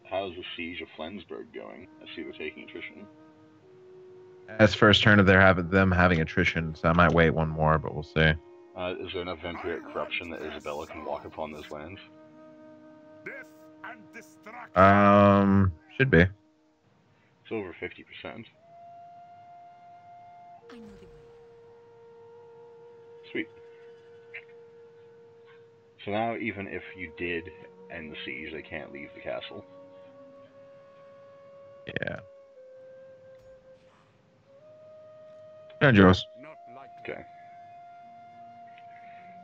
How's the siege of Flensburg going? I see they're taking attrition. As first turn of them having attrition, so I might wait one more, but we'll see. Is there enough vampiric corruption that Isabella can walk upon those lands? Should be. It's over 50%. Sweet. So now, even if you did end the siege, they can't leave the castle. Yeah. Yeah, Joes. Okay.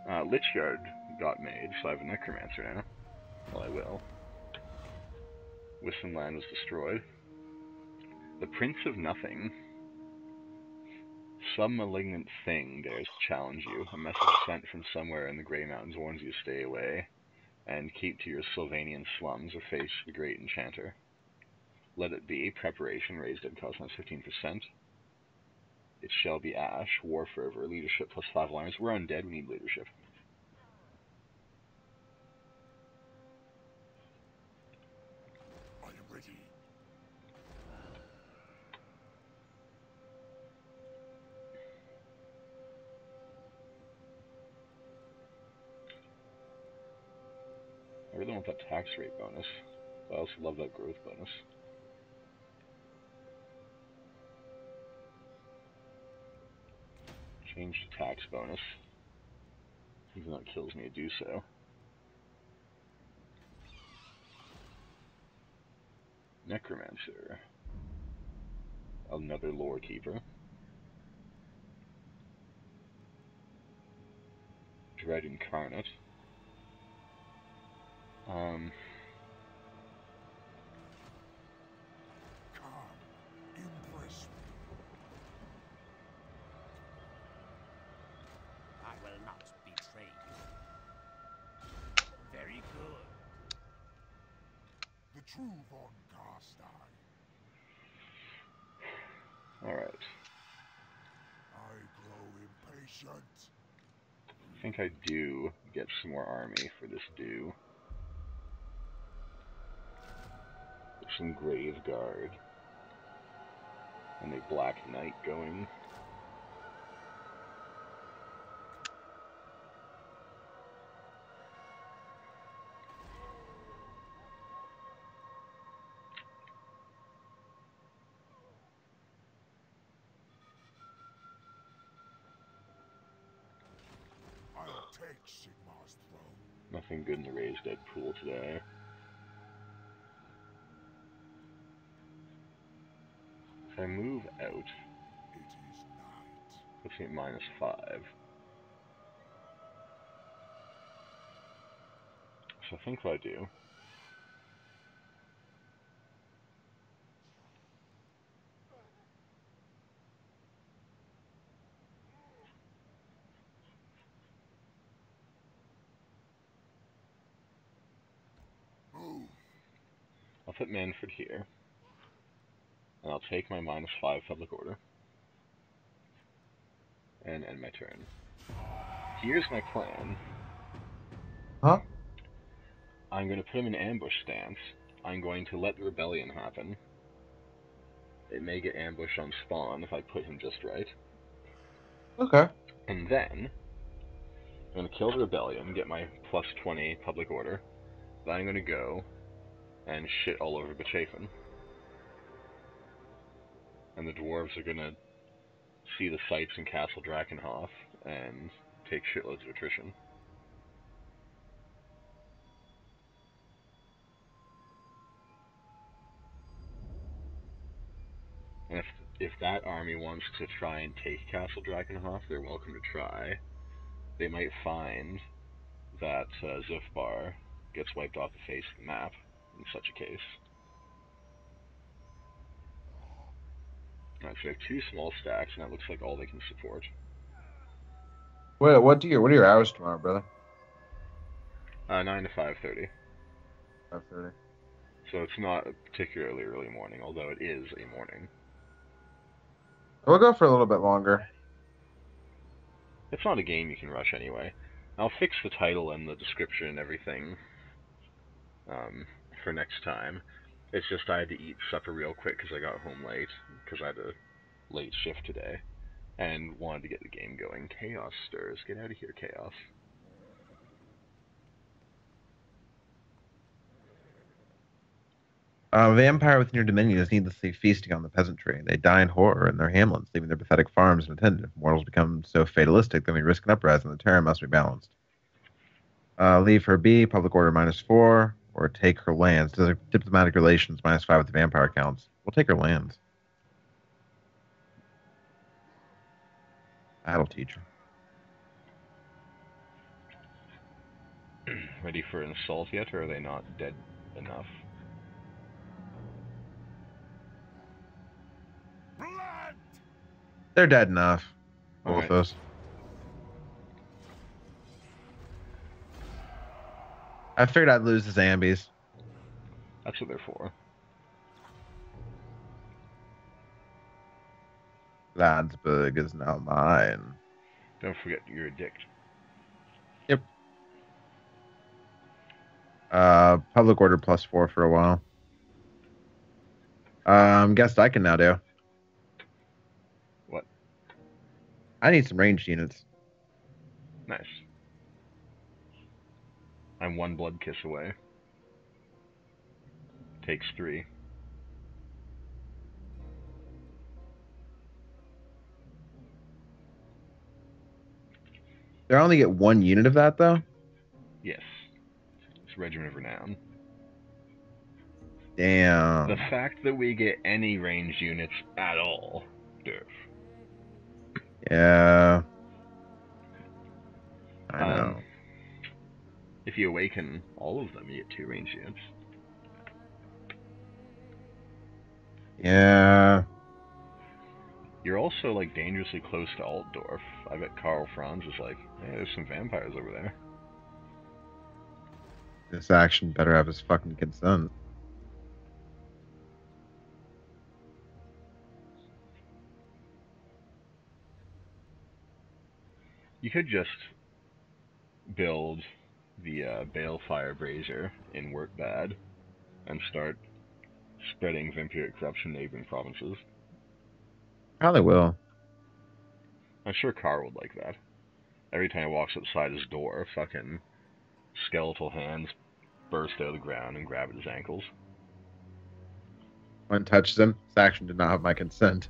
Lichyard got made, so I have a necromancer now. Well, I will. Wisdom was destroyed. The Prince of Nothing. Some malignant thing dares to challenge you. A message sent from somewhere in the Grey Mountains warns you to stay away, and keep to your Sylvanian slums or face the Great Enchanter. Let it be. Preparation. Raised dead cost minus 15%. It shall be Ash. War Fervor. Leadership plus 5 alliance. We're undead. We need leadership. Are you ready? I really want that tax rate bonus. I also love that growth bonus. Change to tax bonus. Even though it kills me to do so. Necromancer. Another lore keeper. Dread Incarnate. Calm. Impress me. I will not betray you. Very good. The true von Carstein. Alright. I grow impatient. I think I do get some more army for this due. Some Grave Guard. And a Black Knight going. I'll take Sigmar's throne. Nothing good in the Raised Dead pool today. If I move out, It is night. puts me at -5. So I think what I do Move. I'll put Manfred here. And I'll take my -5 public order. And end my turn. Here's my plan. Huh? I'm going to put him in ambush stance. I'm going to let the rebellion happen. It may get ambushed on spawn if I put him just right. Okay. And then, I'm going to kill the rebellion, get my +20 public order. Then I'm going to go and shit all over Bechafin. And the dwarves are going to see the sights in Castle Drakenhof and take shitloads of attrition. And if that army wants to try and take Castle Drakenhof, they're welcome to try. They might find that Zufbar gets wiped off the face of the map in such a case. Alright, so we have 2 small stacks, and that looks like all they can support. What are your hours tomorrow, brother? 9 to 5:30. 5:30. So it's not a particularly early morning, although it is a morning. We'll go for a little bit longer. It's not a game you can rush anyway. I'll fix the title and the description and everything for next time. It's just I had to eat supper real quick because I got home late because I had a late shift today and wanted to get the game going. Chaos stirs. Get out of here, Chaos. A vampire within your dominion is needlessly feasting on the peasantry. They die in horror in their hamlets, leaving their pathetic farms unattended. If mortals become so fatalistic, then we risk an uprising. The terror must be balanced. Leave her be, public order -4, or take her lands. Diplomatic relations -5 with the vampire counts. We'll take her lands. That'll teach her. Ready for an assault yet, or are they not dead enough? Blood! They're dead enough. Both Alright. those. I figured I'd lose the zombies. That's what they're for. Landsberg is now mine. Don't forget you're a dick. Yep. Public order +4 for a while. Guess I can now do. What? I need some ranged units. Nice. I'm 1 blood kiss away. Takes 3. They only get 1 unit of that, though? Yes. It's Regiment of Renown. Damn. The fact that we get any ranged units at all, derf. Yeah. I know. If you awaken all of them, you get 2 ranged units. Yeah. You're also, like, dangerously close to Altdorf. I bet Karl Franz is like, hey, there's some vampires over there. This action better have his fucking consent. You could just build the Balefire Brazier in Workbad and start spreading vampiric corruption in neighboring provinces. Probably will. I'm sure Carl would like that. Every time he walks outside his door, fucking skeletal hands burst out of the ground and grab at his ankles. One touches him. This action did not have my consent.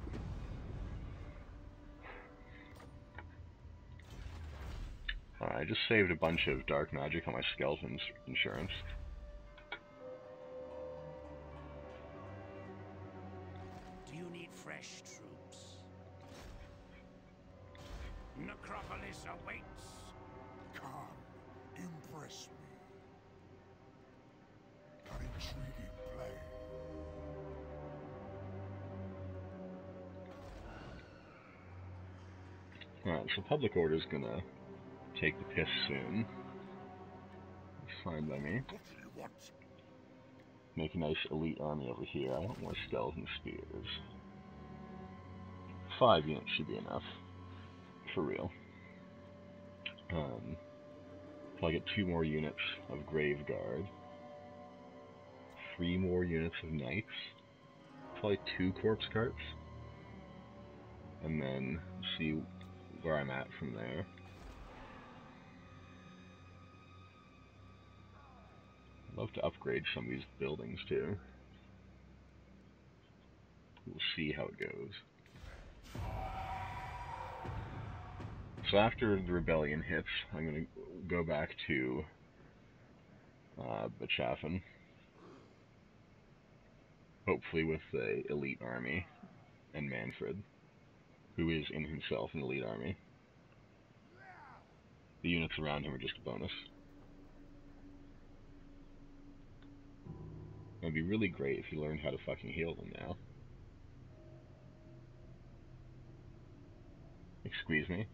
I just saved a bunch of dark magic on my skeleton's insurance. Do you need fresh troops? Necropolis awaits. Come, impress me. An intriguing play. Alright, so public order's gonna take the piss soon. It's fine by me. What do you want? Make a nice elite army over here. I want more skeleton spears. 5 units should be enough. For real. I'll get 2 more units of Grave Guard. 3 more units of Knights. Probably 2 corpse carts. And then see where I'm at from there. I'd love to upgrade some of these buildings too. We'll see how it goes. So after the rebellion hits, I'm going to go back to Bachafen. Hopefully with the elite army and Manfred, who is in himself an elite army. The units around him are just a bonus. It would be really great if you learned how to fucking heal them now. Excuse me?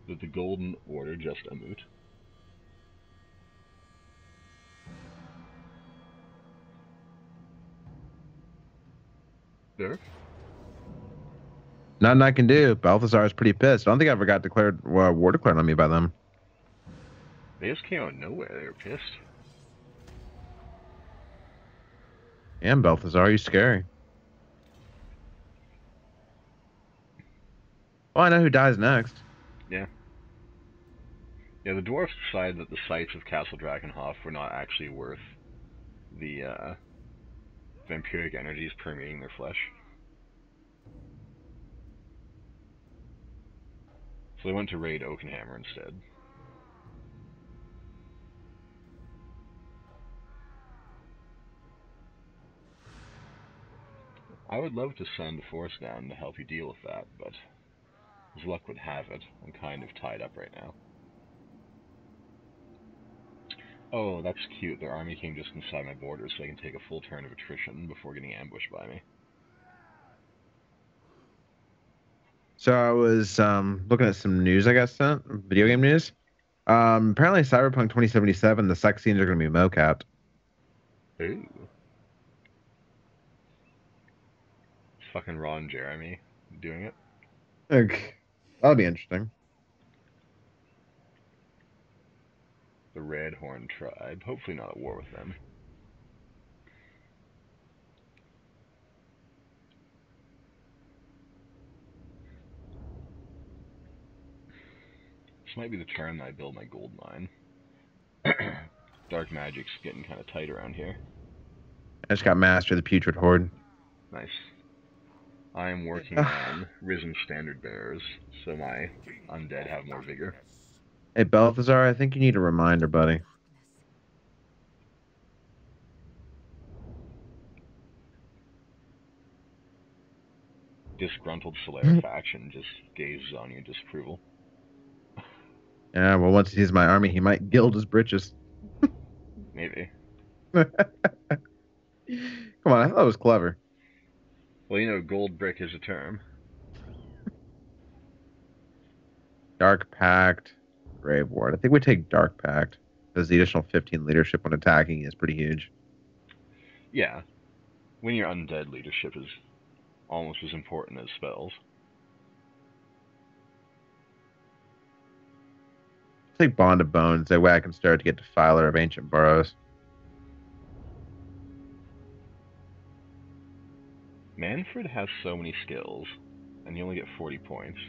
Is the Golden Order just a moot? There? Nothing I can do. Balthazar is pretty pissed. I don't think I ever got declared war declared on me by them. They just came out of nowhere. They were pissed. And Balthazar, you scary. Well, I know who dies next. Yeah. Yeah, the dwarves decided that the sites of Castle Drakenhof were not actually worth the vampiric energies permeating their flesh. So they went to raid Oakenhammer instead. I would love to send a force down to help you deal with that, but as luck would have it, I'm kind of tied up right now. Oh, that's cute. Their army came just inside my borders so I can take a full turn of attrition before getting ambushed by me. So I was looking at some news I got sent, video game news. Apparently Cyberpunk 2077, the sex scenes are going to be mocapped. Ooh. Fucking Ron Jeremy doing it. That'll be interesting. The Redhorn tribe. Hopefully not at war with them. This might be the turn that I build my gold mine. Dark magic's getting kind of tight around here. I just got Master of the Putrid Horde. Nice. I am working on Risen Standard Bearers, so my undead have more vigor. Hey, Balthazar, I think you need a reminder, buddy. Disgruntled Solaire faction just gazes on you in disapproval. Yeah, well, once he sees my army, he might gild his britches. Maybe. Come on, I thought it was clever. Well, you know, gold brick is a term. Dark Pact, Grave Ward. I think we take Dark Pact, because the additional 15 leadership when attacking is pretty huge. Yeah. When your undead leadership is almost as important as spells. Take Bond of Bones, that way I can start to get Defiler of Ancient Burrows. Manfred has so many skills, and you only get 40 points.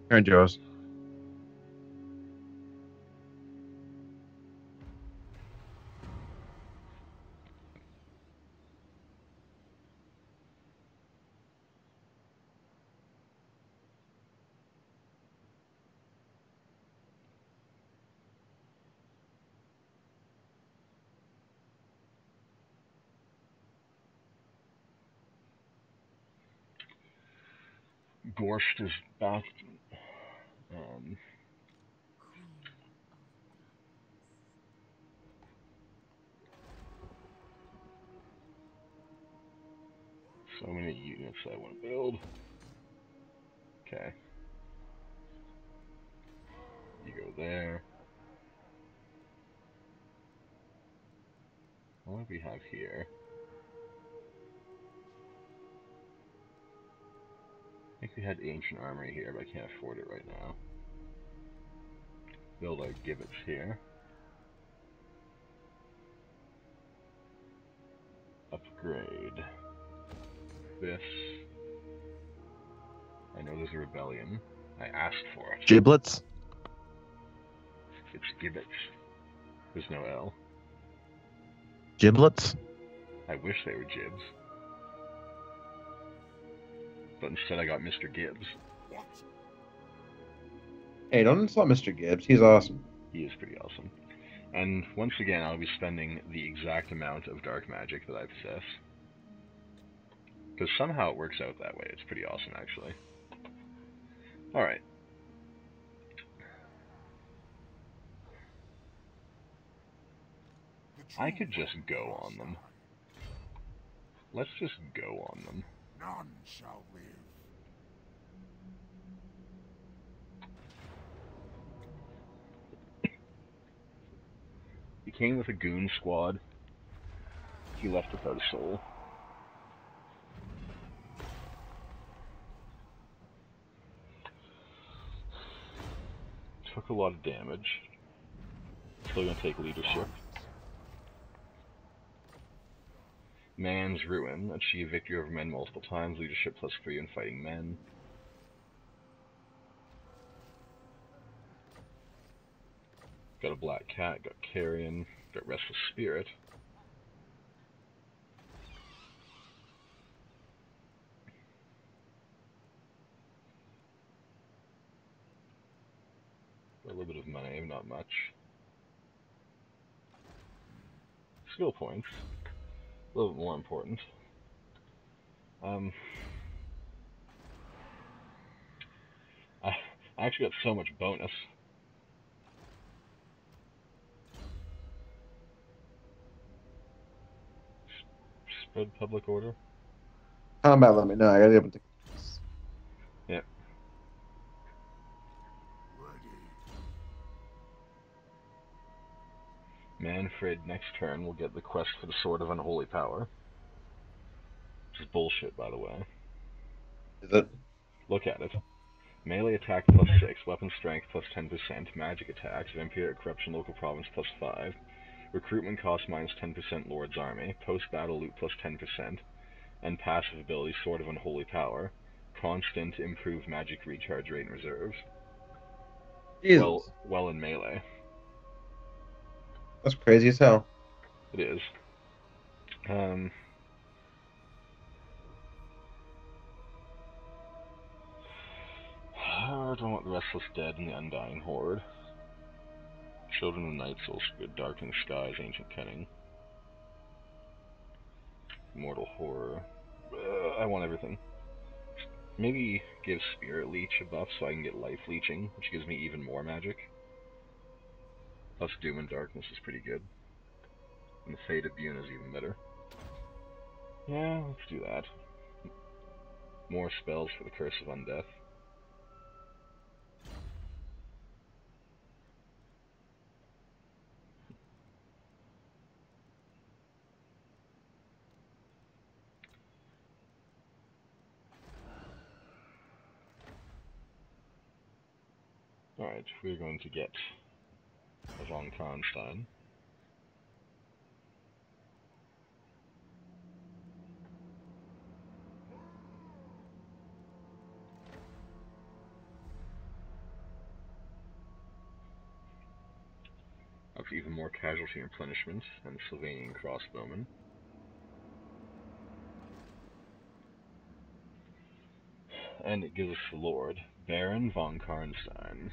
Turn, Joes. Gorsht is back. So many units I want to build. Okay. You go there. What do we have here? I think we had ancient armory here, but I can't afford it right now. Build our gibbets here. Upgrade this. I know there's a rebellion. I asked for it. Giblets? It's gibbets. There's no L. Giblets? I wish they were Jibs. But instead I got Mr. Gibbs. What? Hey, don't insult Mr. Gibbs. He's awesome. He is pretty awesome. And once again, I'll be spending the exact amount of dark magic that I possess. Because somehow it works out that way. It's pretty awesome, actually. Alright. I could just go on them. Let's just go on them. None shall live. He came with a goon squad. He left without a soul. Took a lot of damage. Still gonna take leadership. Man's Ruin. Achieve victory over men multiple times. Leadership +3 when fighting men. Got a Black Cat, got Carrion, got Restless Spirit. Got a little bit of money, not much. Skill points. A little bit more important. I actually got so much bonus. Spread public order. Combat, let me know. I gotta get up to. Yep. Manfred next turn will get the quest for the Sword of Unholy Power. Which is bullshit, by the way. Is it? Look at it. Melee attack +6, weapon strength +10%, magic attacks, vampiric corruption local province +5, recruitment cost -10% Lord's Army, post-battle loot +10%, and passive ability Sword of Unholy Power, constant improved magic recharge rate in reserves. Jesus. Well in melee. That's crazy as hell. It is. I don't want the Restless Dead and the Undying Horde. Children of Night Souls, good Darkening Skies, Ancient Cunning. Mortal Horror. I want everything. Maybe give Spirit Leech a buff so I can get Life Leeching, which gives me even more magic. Plus Doom and Darkness is pretty good. And the Fate of Bune is even better. Yeah, let's do that. More spells for the Curse of Undeath. Alright, we're going to get a von Carstein. That's even more casualty replenishment, and the Sylvanian Crossbowman. And it gives us the Lord, Baron von Carstein,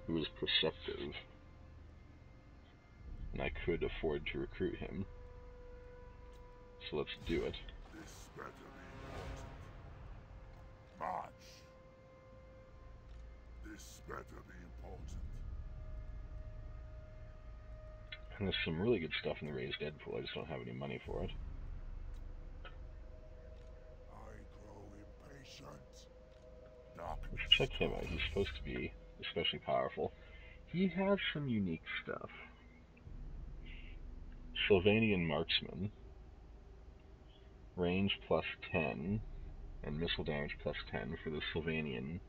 who is perceptive, and I could afford to recruit him. So let's do it. This better be important. March. This better be important. And there's some really good stuff in the Raised Dead pool, I just don't have any money for it. I grow impatient. Let's check him out, he's supposed to be especially powerful. He has some unique stuff. Sylvanian Marksman. Range +10, and missile damage +10 for the Sylvanian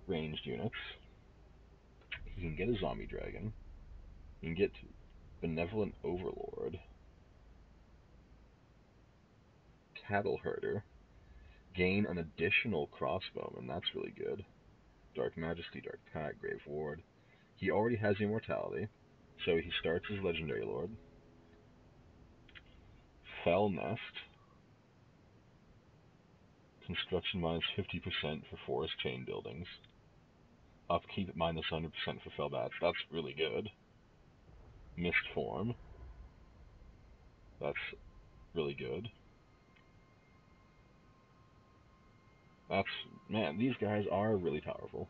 ranged units. He can get a Zombie Dragon. He can get Benevolent Overlord. Cattle Herder. Gain an additional Crossbowman, that's really good. Dark Majesty, Dark Pact, Grave Ward. He already has Immortality, so he starts as Legendary Lord. Fell Nest. Construction -50% for forest chain buildings. Upkeep -100% for fell bats. That's really good. Mist Form. That's really good. Man, these guys are really powerful.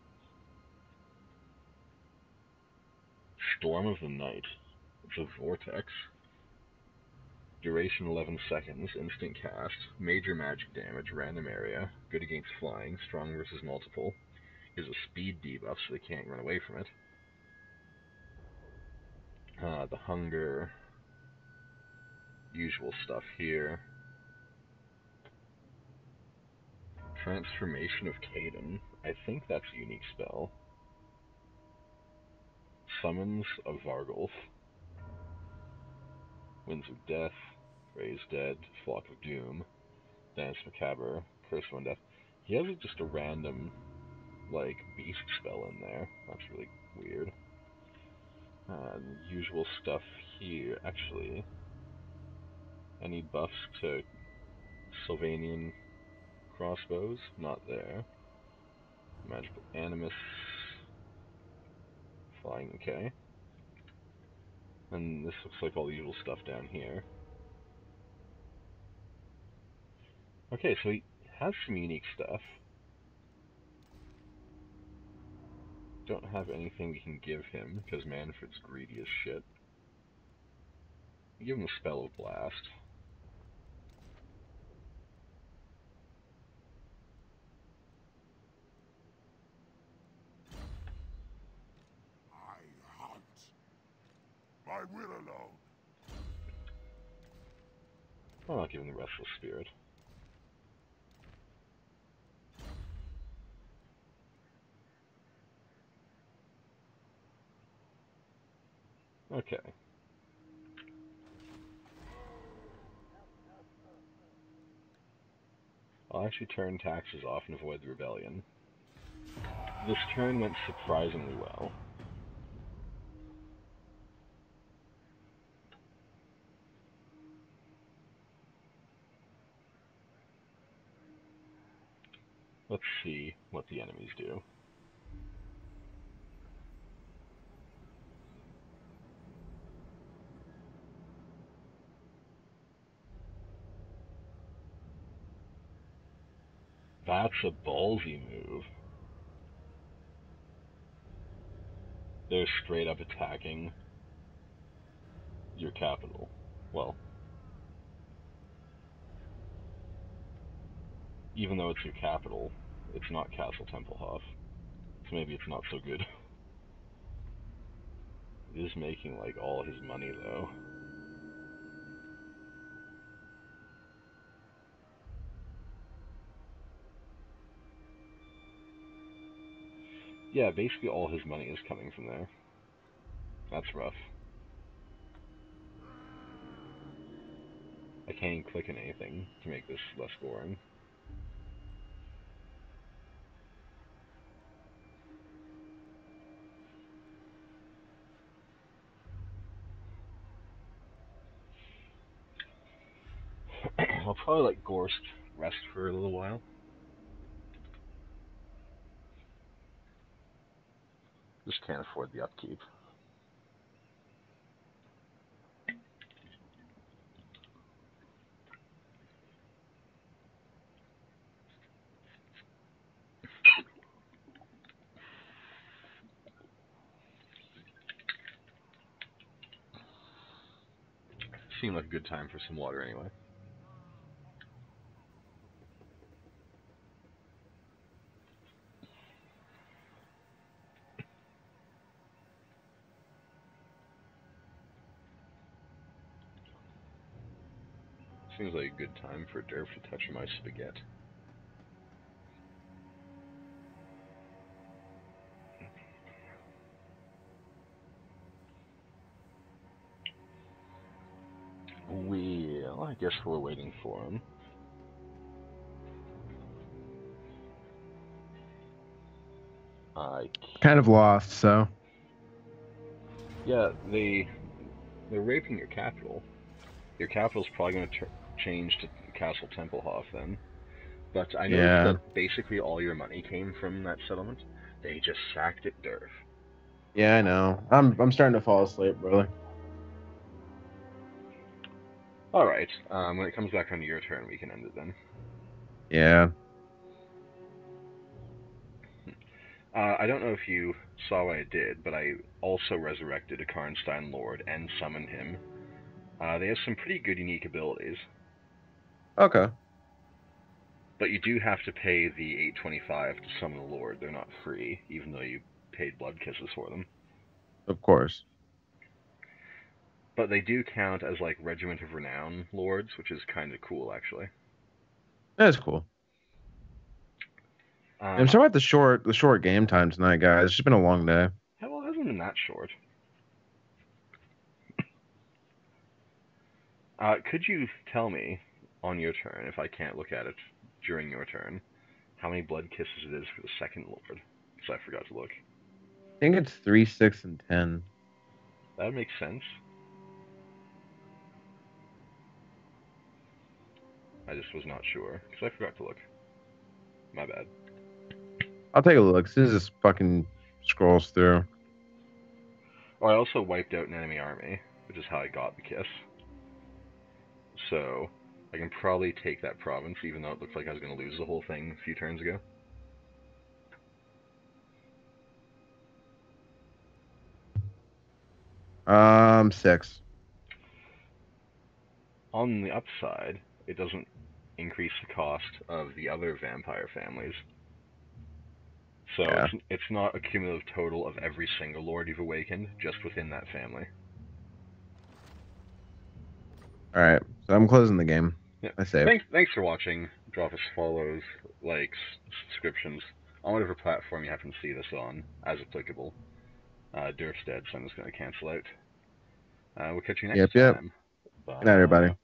Storm of the Night. It's a vortex. Duration 11 seconds, instant cast, major magic damage, random area, good against flying, strong versus multiple. Gives a speed debuff so they can't run away from it. The hunger, usual stuff here. Transformation of Caden. I think that's a unique spell. Summons of Vargulf, Winds of Death, Raise Dead, Flock of Doom, Dance Macabre, Curse of Undeath. He has just a random, like, beast spell in there. That's really weird. Usual stuff here, actually. Any buffs to Sylvanian crossbows? Not there. Magical Animus. Flying, okay. And this looks like all the usual stuff down here. Okay, so he has some unique stuff. Don't have anything we can give him, because Manfred's greedy as shit. Give him a Spell of Blast. I hunt. My will alone. I'll not give him the Restless Spirit. Okay. I'll actually turn taxes off and avoid the rebellion. This turn went surprisingly well. Let's see what the enemies do. That's a ballsy move. They're straight up attacking your capital. Well, even though it's your capital, it's not Castle Templehof. So maybe it's not so good. It is making, like, all his money, though. Yeah, basically all his money is coming from there. That's rough. I can't even click on anything to make this less boring. I'll probably let Gorst rest for a little while. Just can't afford the upkeep. Seemed like a good time for some water anyway. Seems like a good time for Derf to touch my spaghetti. Well, I guess we're waiting for him. Kind of lost, so. Yeah, they're raping your capital. Your capital's probably going to change to Castle Templehof then. But I noticed that basically all your money came from that settlement. They just sacked it, Derf. Yeah, I know. I'm starting to fall asleep, brother. Alright, when it comes back on your turn, we can end it then. Yeah. I don't know if you saw what I did, but I also resurrected a Carstein Lord and summoned him. They have some pretty good unique abilities. Okay. But you do have to pay the $8.25 to summon a Lord. They're not free, even though you paid blood kisses for them. Of course. But they do count as, like, Regiment of Renown Lords, which is kind of cool, actually. That's cool. I'm sorry about the short game time tonight, guys. It's just been a long day. Well, it hasn't been that short. Could you tell me on your turn, if I can't look at it during your turn, how many blood kisses it is for the second lord? Because I forgot to look. I think it's 3, 6, and 10. That would make sense. I just was not sure, because I forgot to look. My bad. I'll take a look. As soon as this fucking scrolls through. Oh, I also wiped out an enemy army, which is how I got the kiss. So, I can probably take that province, even though it looks like I was going to lose the whole thing a few turns ago. Six. On the upside, it doesn't increase the cost of the other vampire families. So Yeah. it's not a cumulative total of every single lord you've awakened, just within that family. Alright, so I'm closing the game. Yeah. I saved. Thanks for watching. Drop us follows, likes, subscriptions on whatever platform you happen to see this on, as applicable. Durf's dead, so I'm just going to cancel out. We'll catch you next Yep. time. Good night, everybody. Bye.